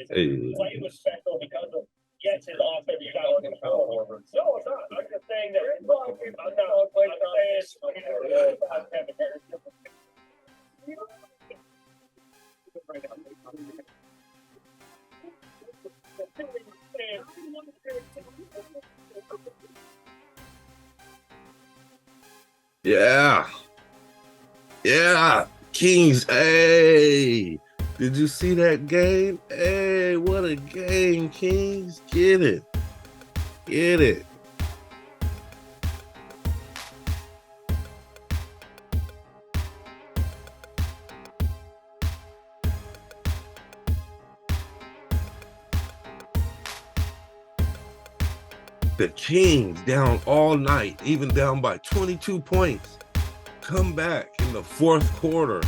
Hey. Play was special because of yes, his offense got him forward. No, it's not. I'm just saying that. Yeah. Yeah. Kings. Hey. Did you see that game? Hey, what a game, Kings. Get it. Get it. The Kings down all night, even down by 22 points, come back in the fourth quarter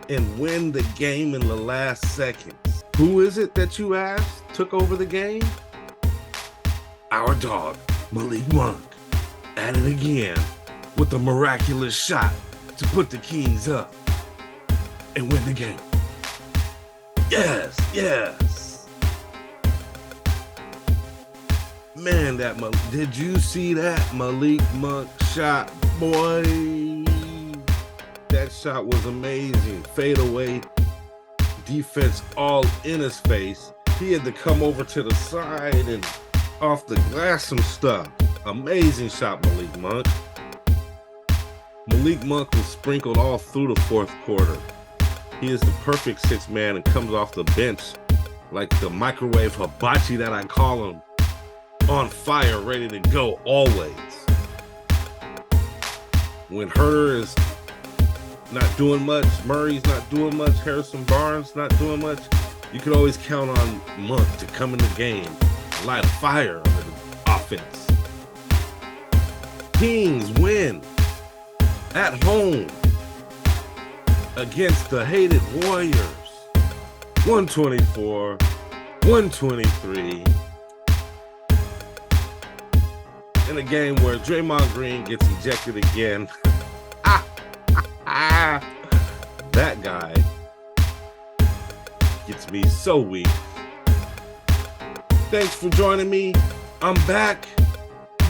and win the game in the last seconds. Who is it that you asked took over the game? Our dog, Malik Monk, at it again with a miraculous shot to put the Kings up and win the game. Yes, yes. Man, did you see that Malik Monk shot, boy? That shot was amazing. Fade away, defense all in his face. He had to come over to the side and off the glass some stuff. Amazing shot, Malik Monk. Malik Monk was sprinkled all through the fourth quarter. He is the perfect sixth man and comes off the bench like the microwave hibachi that I call him. On fire, ready to go always. When Herter is not doing much, Murray's not doing much, Harrison Barnes not doing much, you can always count on Monk to come in the game, light a fire under the offense. Kings win at home against the hated Warriors. 124-123. In a game where DRAYMOND Green gets ejected again. That guy gets me so weak. Thanks for joining me. I'm back.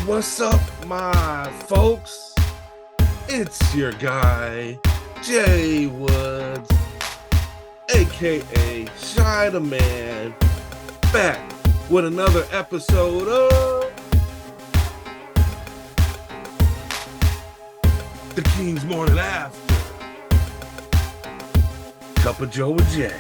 What's up, my folks? It's your guy, Jay Woods, aka Shy the Man, back with another episode of the King's Morning After. Cup of Joe and Jay.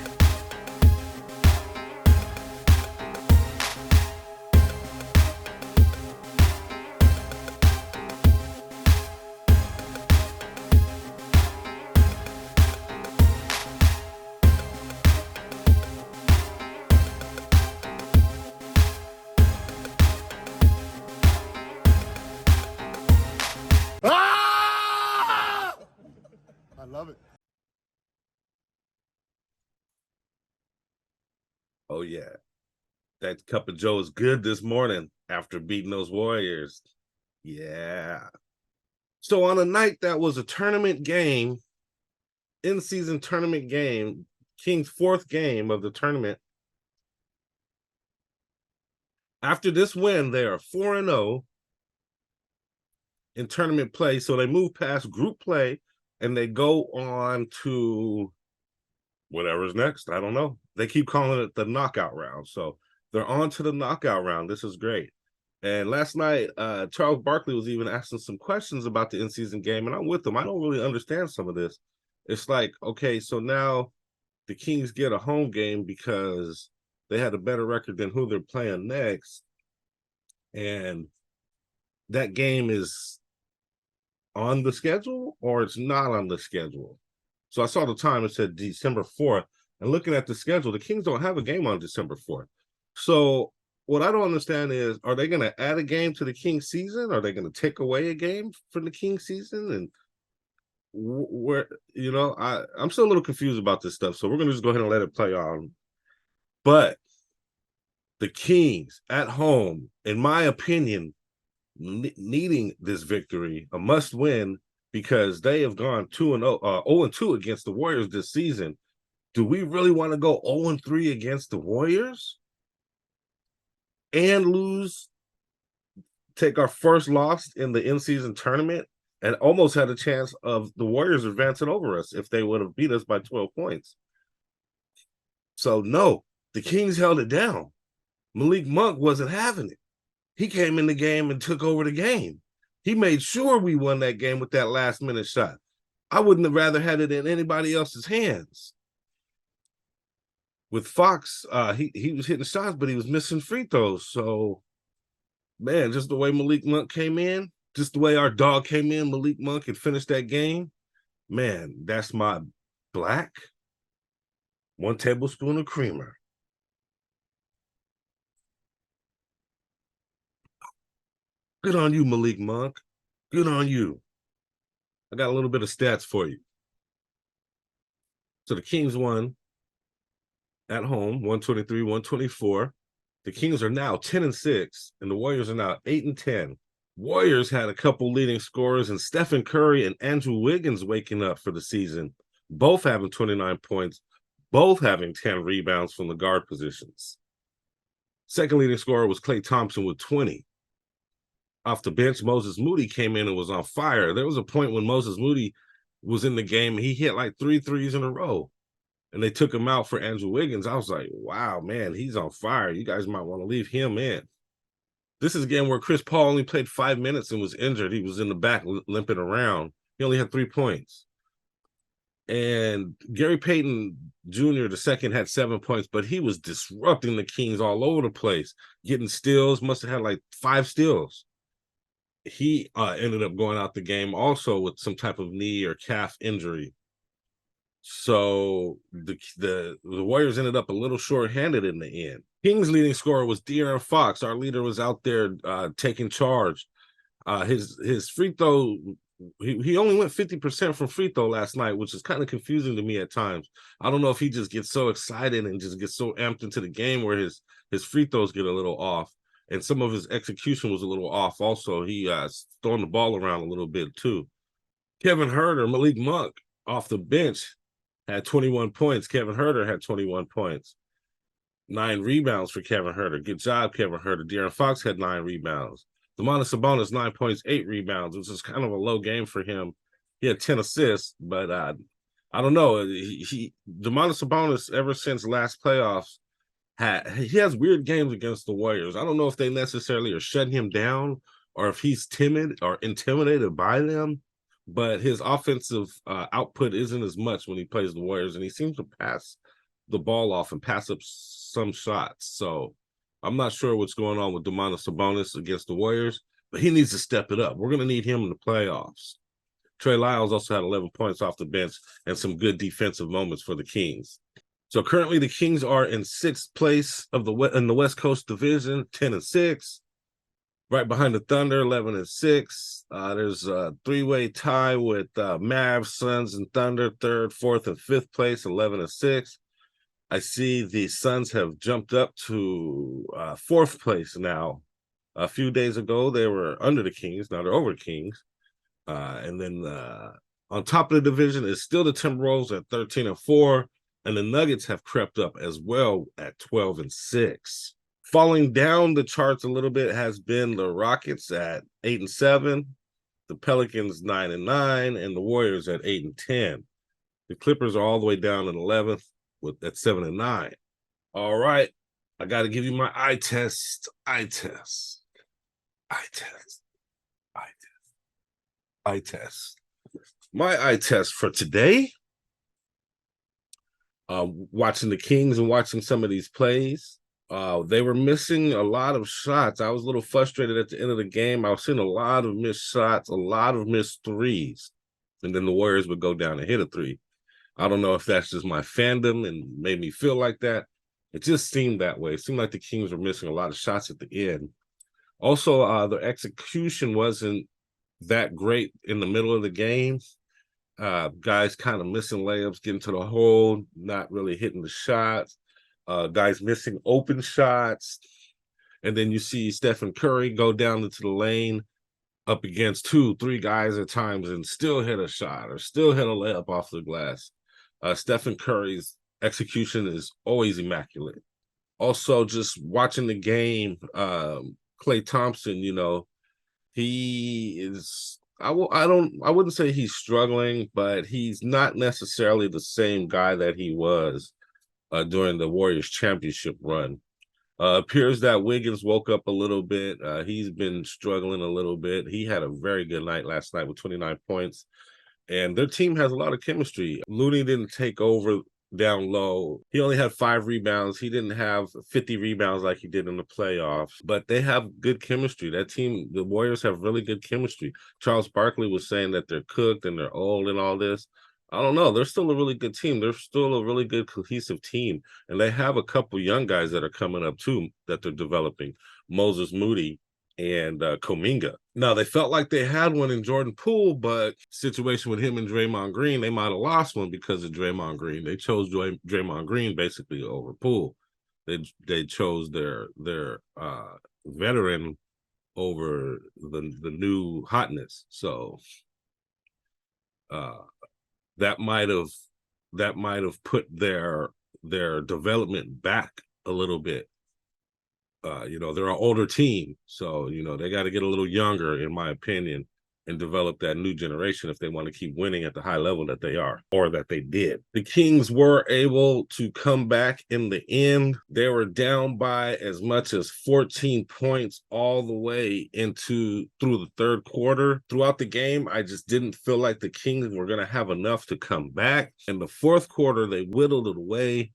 I love it. Oh, yeah. That cup of Joe is good this morning after beating those Warriors. Yeah. So on a night that was a tournament game, in-season tournament game, King's fourth game of the tournament, after this win, they are 4-0 in tournament play. So they move past group play and they go on to whatever's next. I don't know. They keep calling it the knockout round. So they're on to the knockout round. This is great. And last night, Charles Barkley was even asking some questions about the in-season game, and I'm with him. I don't really understand some of this. It's like, okay, so now the Kings get a home game because they had a better record than who they're playing next. And that game is on the schedule or it's not on the schedule. So I saw the time, it said December 4th. And looking at the schedule, the Kings don't have a game on December 4th. So what I don't understand is, are they going to add a game to the Kings season? Are they going to take away a game from the Kings season? And where, you know, I'm still a little confused about this stuff. So we're going to just go ahead and let it play on. But the Kings at home, in my opinion, needing this victory, a must win, because they have gone 0-2 against the Warriors this season. Do we really want to go 0-3 against the Warriors and lose, take our first loss in the in-season tournament, and almost had a chance of the Warriors advancing over us if they would have beat us by 12 points? So no, the Kings held it down. Malik Monk wasn't having it. He came in the game and took over the game. He made sure we won that game with that last-minute shot. I wouldn't have rather had it in anybody else's hands. With Fox, he was hitting shots, but he was missing free throws. So, man, just the way Malik Monk came in, just the way our dog came in, Malik Monk, and finished that game, man, that's my black, 1 tablespoon of creamer. Good on you, Malik Monk. Good on you. I got a little bit of stats for you. So the Kings won at home, 123-124. The Kings are now 10-6, and the Warriors are now 8-10. Warriors had a couple leading scorers, and Stephen Curry and Andrew Wiggins waking up for the season, both having 29 points, both having 10 rebounds from the guard positions. Second leading scorer was Klay Thompson with 20. Off the bench, Moses Moody came in and was on fire. There was a point when Moses Moody was in the game, and he hit like 3 threes in a row, and they took him out for Andrew Wiggins. I was like, wow, man, he's on fire. You guys might want to leave him in. This is a game where Chris Paul only played 5 minutes and was injured. He was in the back limping around. He only had 3 points. And Gary Payton Jr., the second, had 7 points, but he was disrupting the Kings all over the place, getting steals, must have had like 5 steals. He ended up going out the game also with some type of knee or calf injury. So the Warriors ended up a little short-handed in the end. Kings' leading scorer was DeAaron Fox. Our leader was out there taking charge. His free throw, he only went 50% from free throw last night, which is kind of confusing to me at times. I don't know if he just gets so excited and just gets so amped into the game where his free throws get a little off. And some of his execution was a little off also. He throwing the ball around a little bit too. Kevin Huerter, Malik Monk off the bench had 21 points. Kevin Huerter had 21 points. 9 rebounds for Kevin Huerter. Good job, Kevin Huerter. De'Aaron Fox had 9 rebounds. Domantas Sabonis, 9 points, 8 rebounds, which is kind of a low game for him. He had 10 assists, but I don't know. Domantas Sabonis, ever since last playoffs, he has weird games against the Warriors. I don't know if they necessarily are shutting him down or if he's timid or intimidated by them, but his offensive output isn't as much when he plays the Warriors, and he seems to pass the ball off and pass up some shots. So I'm not sure what's going on with Domantas Sabonis against the Warriors, but he needs to step it up. We're going to need him in the playoffs. Trey Lyles also had 11 points off the bench and some good defensive moments for the Kings. So currently the Kings are in 6th place in the West Coast Division, 10-6. Right behind the Thunder, 11-6. There's a 3-way tie with Mavs, Suns, and Thunder, 3rd, 4th, and 5th place, 11-6. I see the Suns have jumped up to 4th place now. A few days ago, they were under the Kings. Now they're over the Kings. And then on top of the division is still the Timberwolves at 13-4. And the Nuggets have crept up as well at 12-6. Falling down the charts a little bit has been the Rockets at 8-7, the Pelicans 9-9, and the Warriors at 8-10. The Clippers are all the way down in 11th at 7-9. All right, I got to give you my eye test. Eye test. My eye test for today. Watching the Kings and watching some of these plays, they were missing a lot of shots. I was a little frustrated at the end of the game. I was seeing a lot of missed shots, a lot of missed threes, and then the Warriors would go down and hit a 3. I don't know if that's just my fandom and made me feel like that. It just seemed that way. It seemed like the Kings were missing a lot of shots at the end. Also, their execution wasn't that great in the middle of the game. Guys kind of missing layups, getting to the hole, not really hitting the shots. Guys missing open shots. And then you see Stephen Curry go down into the lane up against 2-3 guys at times and still hit a shot or still hit a layup off the glass. Stephen Curry's execution is always immaculate. Also, just watching the game, Klay Thompson, you know, he is. I wouldn't say he's struggling, but he's not necessarily the same guy that he was during the Warriors championship run. Appears that Wiggins woke up a little bit. He's been struggling a little bit. He had a very good night last night with 29 points. And their team has a lot of chemistry. Looney didn't take over down low. He only had 5 rebounds. He didn't have 50 rebounds like he did in the playoffs, but they have good chemistry. That team, the Warriors, have really good chemistry. Charles Barkley was saying that they're cooked and they're old and all this. I don't know. They're still a really good team. They're still a really good cohesive team. And they have a couple young guys that are coming up too that they're developing. Moses Moody and Kuminga. Now, they felt like they had one in Jordan Poole, but situation with him and Draymond Green, they might have lost one because of Draymond Green. They chose Draymond Green basically over Poole. They chose their veteran over the new hotness. So that might have put their development back a little bit. You know, they're an older team, so, you know, they got to get a little younger, in my opinion, and develop that new generation if they want to keep winning at the high level that they are, or that they did. The Kings were able to come back in the end. They were down by as much as 14 points all the way through the third quarter. Throughout the game, I just didn't feel like the Kings were going to have enough to come back. In the fourth quarter, they whittled it away.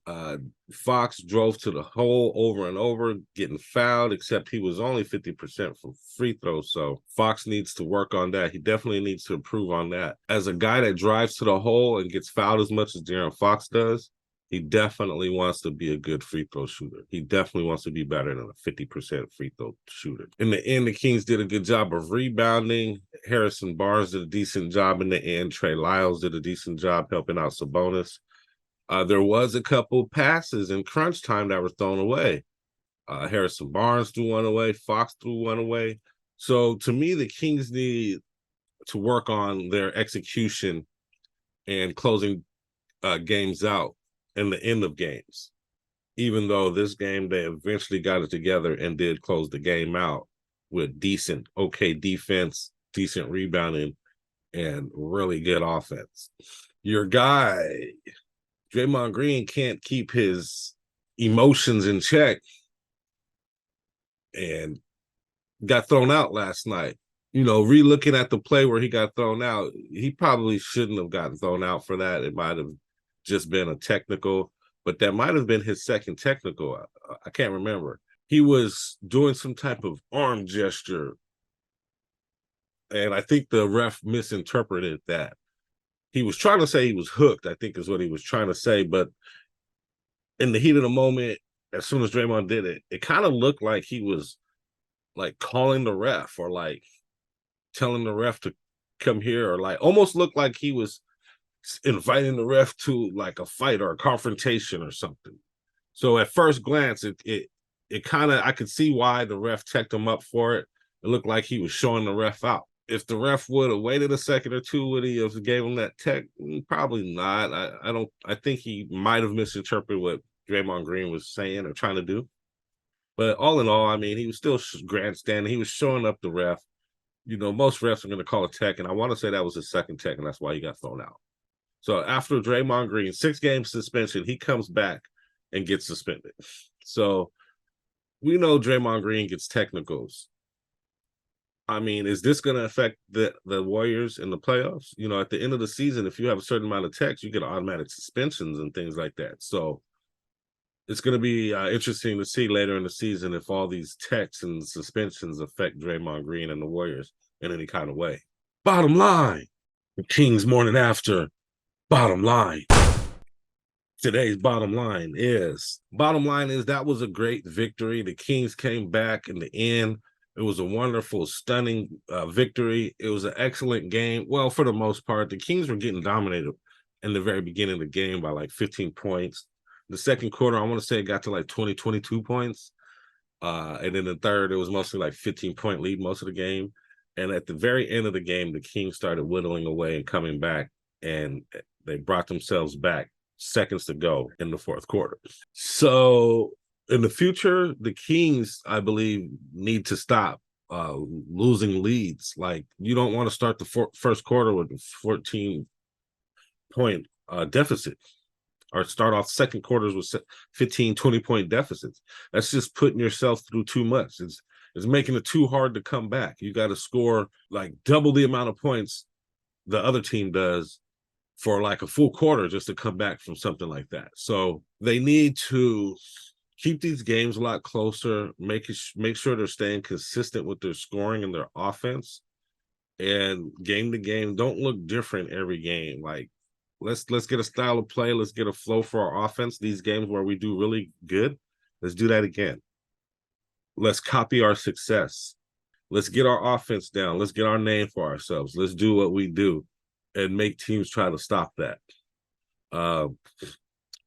Fox drove to the hole over and over, getting fouled, except he was only 50% from free throws. So Fox needs to work on that. He definitely needs to improve on that. As a guy that drives to the hole and gets fouled as much as De'Aaron Fox does, he definitely wants to be a good free throw shooter. He definitely wants to be better than a 50% free throw shooter. In the end, the Kings did a good job of rebounding. Harrison Barnes did a decent job in the end. Trey Lyles did a decent job helping out Sabonis. There was a couple passes in crunch time that were thrown away. Harrison Barnes threw one away. Fox threw one away. So to me, the Kings need to work on their execution and closing games out in the end of games. Even though this game, they eventually got it together and did close the game out with decent, okay defense, decent rebounding, and really good offense. Your guy, Draymond Green, can't keep his emotions in check and got thrown out last night. You know, re-looking at the play where he got thrown out, he probably shouldn't have gotten thrown out for that. It might have just been a technical, but that might have been his second technical. I can't remember. He was doing some type of arm gesture, and I think the ref misinterpreted that. He was trying to say he was hooked, I think is what he was trying to say, but in the heat of the moment, as soon as Draymond did it, it kind of looked like he was like calling the ref or like telling the ref to come here, or like almost looked like he was inviting the ref to like a fight or a confrontation or something. So at first glance, it kind of, I could see why the ref checked him up for it. It looked like he was showing the ref out. If the ref would have waited a second or two, would he have gave him that tech? Probably not. I think he might have misinterpreted what Draymond Green was saying or trying to do. But all in all, I mean, he was still grandstanding. He was showing up the ref. You know, most refs are going to call a tech, and I want to say that was his second tech, and that's why he got thrown out. So after Draymond Green, 6-game suspension, he comes back and gets suspended. So we know Draymond Green gets technicals. I mean, is this going to affect the Warriors in the playoffs? You know, at the end of the season, if you have a certain amount of techs, you get automatic suspensions and things like that. So it's going to be interesting to see later in the season if all these techs and suspensions affect Draymond Green and the Warriors in any kind of way. Bottom line, the Kings morning after. Bottom line. Today's bottom line is that was a great victory. The Kings came back in the end. It was a wonderful, stunning victory. It was an excellent game. Well, for the most part, the Kings were getting dominated in the very beginning of the game by like 15 points. The second quarter, I want to say it got to like 20, 22 points. And then the third, it was mostly like 15-point lead most of the game. And at the very end of the game, the Kings started whittling away and coming back, and they brought themselves back seconds to go in the fourth quarter. So in the future, the Kings, I believe, need to stop losing leads. Like, you don't want to start the first quarter with a 14-point deficit, or start off second quarters with 15, 20-point deficits. That's just putting yourself through too much. It's making it too hard to come back. You got to score like double the amount of points the other team does for like a full quarter just to come back from something like that. So they need to keep these games a lot closer, make sure they're staying consistent with their scoring and their offense, and game to game don't look different every game. Like, let's get a style of play, let's get a flow for our offense. These games where we do really good, let's do that again. Let's copy our success. Let's get our offense down. Let's get our name for ourselves. Let's do what we do and make teams try to stop that.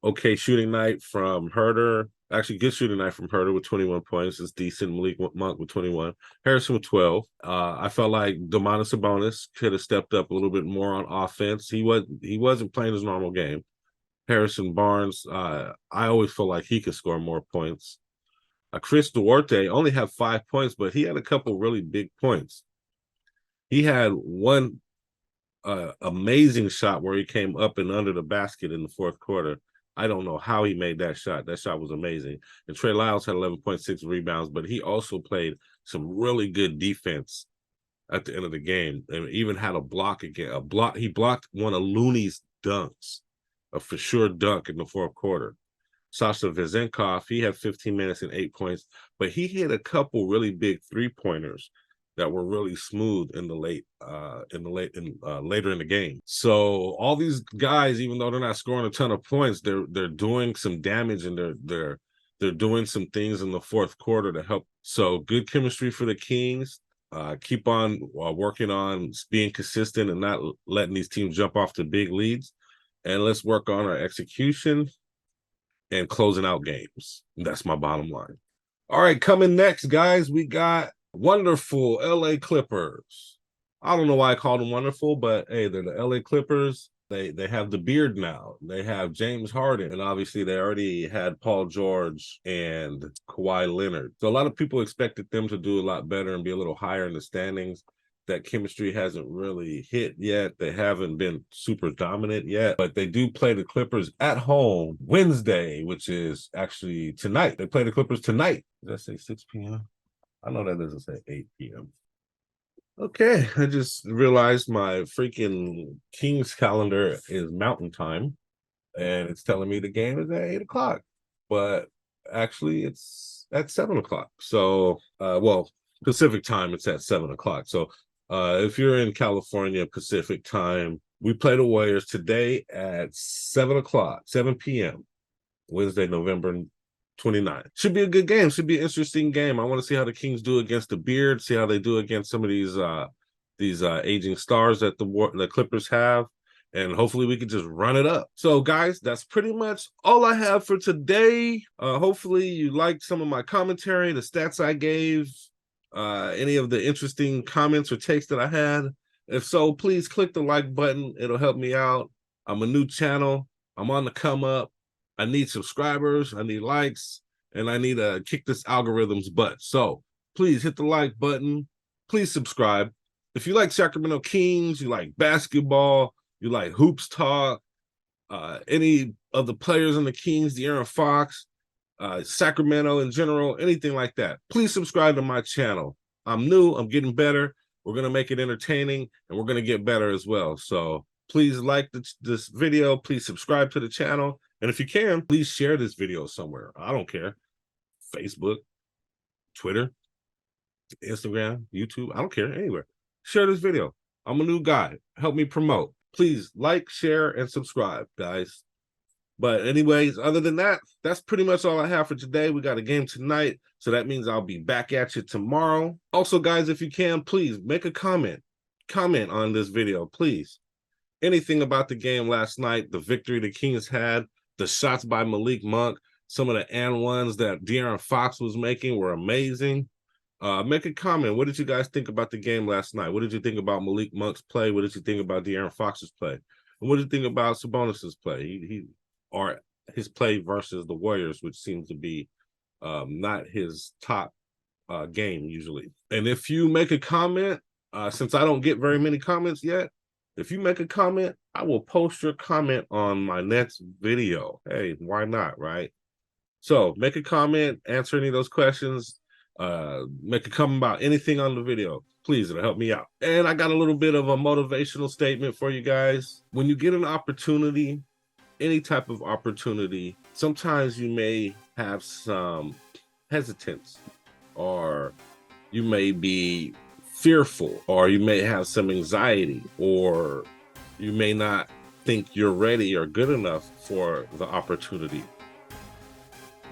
Okay, shooting night from Herder. Actually, good shooting night from Herder with 21 points. It's decent. Malik Monk with 21. Harrison with 12. I felt like Domantas Sabonis could have stepped up a little bit more on offense. He wasn't playing his normal game. Harrison Barnes, I always feel like he could score more points. Chris Duarte only had 5 points, but he had a couple really big points. He had one amazing shot where he came up and under the basket in the fourth quarter. I don't know how he made that shot. That shot was amazing. And Trey Lyles had 11.6 rebounds, but he also played some really good defense at the end of the game, and even had a block again. He blocked one of Looney's dunks, a for sure dunk in the fourth quarter. Sasha Vezenkov, he had 15 minutes and 8 points, but he hit a couple really big 3-pointers that were really smooth in the later in the game. So all these guys, even though they're not scoring a ton of points, they're doing some damage, and they're doing some things in the fourth quarter to help. So good chemistry for the Kings. Keep on working on being consistent and not letting these teams jump off to big leads. And let's work on our execution and closing out games. That's my bottom line. All right, coming next, guys, we got wonderful LA Clippers. I don't know why I called them wonderful, but hey, they're the LA Clippers. They have the beard now. They have James Harden, and obviously they already had Paul George and Kawhi Leonard. So a lot of people expected them to do a lot better and be a little higher in the standings. That chemistry hasn't really hit yet. They haven't been super dominant yet, but they do play the Clippers at home Wednesday, which is actually tonight. They play the Clippers tonight. Did I say 6 p.m.? I know that doesn't say 8 p.m. Okay, I just realized my freaking Kings calendar is Mountain Time, and it's telling me the game is at 8 o'clock, but actually it's at 7 o'clock. So, well, Pacific time, it's at 7 o'clock. So if you're in California Pacific time, we play the Warriors today at 7 o'clock, 7 p.m., Wednesday, November 29th. Should be a good game. Should be an interesting game. I want to see how the Kings do against the Beard, see how they do against some of these aging stars that the Clippers have, and hopefully we can just run it up. So, guys, that's pretty much all I have for today. Hopefully you liked some of my commentary, the stats I gave, any of the interesting comments or takes that I had. If so, please click the like button. It'll help me out. I'm a new channel. I'm on the come up. I need subscribers, I need likes, and I need to kick this algorithm's butt. So please hit the like button. Please subscribe. If you like Sacramento Kings, you like basketball, you like hoops talk, any of the players on the Kings, DEAARON Fox, Sacramento in general, anything like that, please subscribe to my channel. I'm new, I'm getting better. We're going to make it entertaining, and we're going to get better as well. So please like this video. Please subscribe to the channel. And if you can, please share this video somewhere. I don't care. Facebook, Twitter, Instagram, YouTube. I don't care. Anywhere. Share this video. I'm a new guy. Help me promote. Please like, share, and subscribe, guys. But anyways, other than that, that's pretty much all I have for today. We got a game tonight, so that means I'll be back at you tomorrow. Also, guys, if you can, please make a comment. Comment on this video, please. Anything about the game last night, the victory the Kings had, the shots by Malik Monk, some of the and ones that DEAARON Fox was making were amazing. Make a comment. What did you guys think about the game last night? What did you think about Malik Monk's play? What did you think about DEAARON Fox's play? And what did you think about Sabonis's play? or his play versus the Warriors, which seems to be not his top game usually. And if you make a comment, since I don't get very many comments yet, if you make a comment, I will post your comment on my next video. Hey, why not, right? So make a comment, answer any of those questions, make a comment about anything on the video. Please, it'll help me out. And I got a little bit of a motivational statement for you guys. When you get an opportunity, any type of opportunity, sometimes you may have some hesitance, or you may be fearful, or you may have some anxiety, or you may not think you're ready or good enough for the opportunity.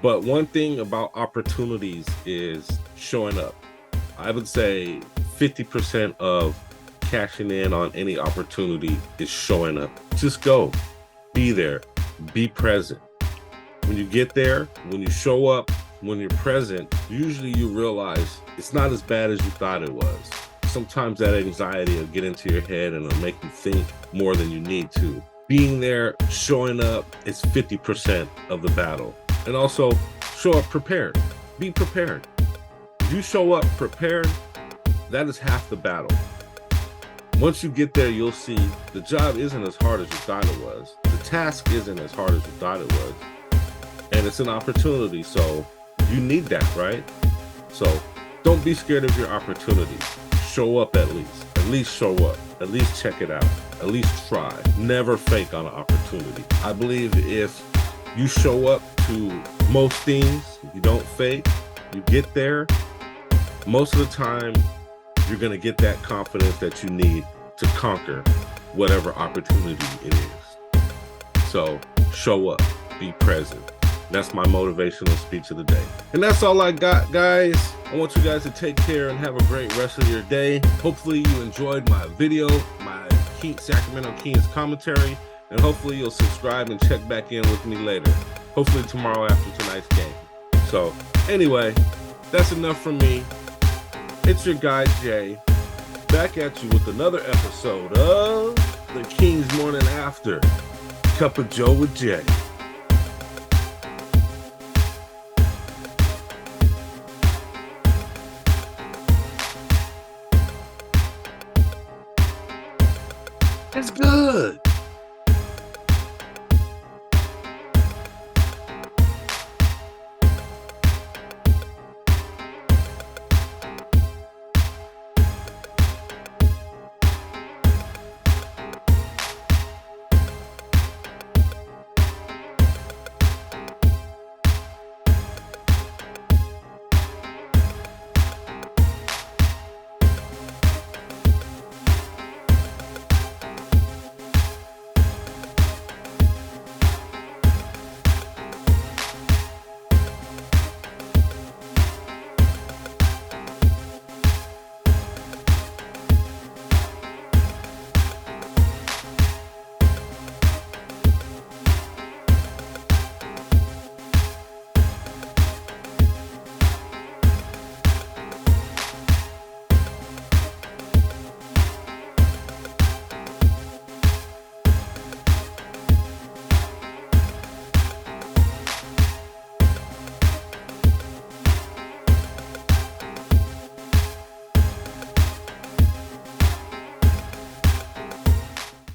But one thing about opportunities is showing up. I would say 50% of cashing in on any opportunity is showing up. Just go, be there, be present. When you get there, when you show up, when you're present, usually you realize it's not as bad as you thought it was. Sometimes that anxiety will get into your head and it'll make you think more than you need to. Being there, showing up, is 50% of the battle. And also, show up prepared. Be prepared. If you show up prepared, that is half the battle. Once you get there, you'll see the job isn't as hard as you thought it was. The task isn't as hard as you thought it was. And it's an opportunity, so you need that, right? So don't be scared of your opportunities. Show up at least. At least show up. At least check it out. At least try. Never fake on an opportunity. I believe if you show up to most things, you don't fake, you get there, most of the time, you're gonna get that confidence that you need to conquer whatever opportunity it is. So show up, be present. That's my motivational speech of the day. And that's all I got, guys. I want you guys to take care and have a great rest of your day. Hopefully you enjoyed my video, my Sacramento Kings commentary, and hopefully you'll subscribe and check back in with me later. Hopefully tomorrow after tonight's game. So anyway, that's enough from me. It's your guy, Jay, back at you with another episode of the Kings Morning After. Cup of Joe with Jay. It's good.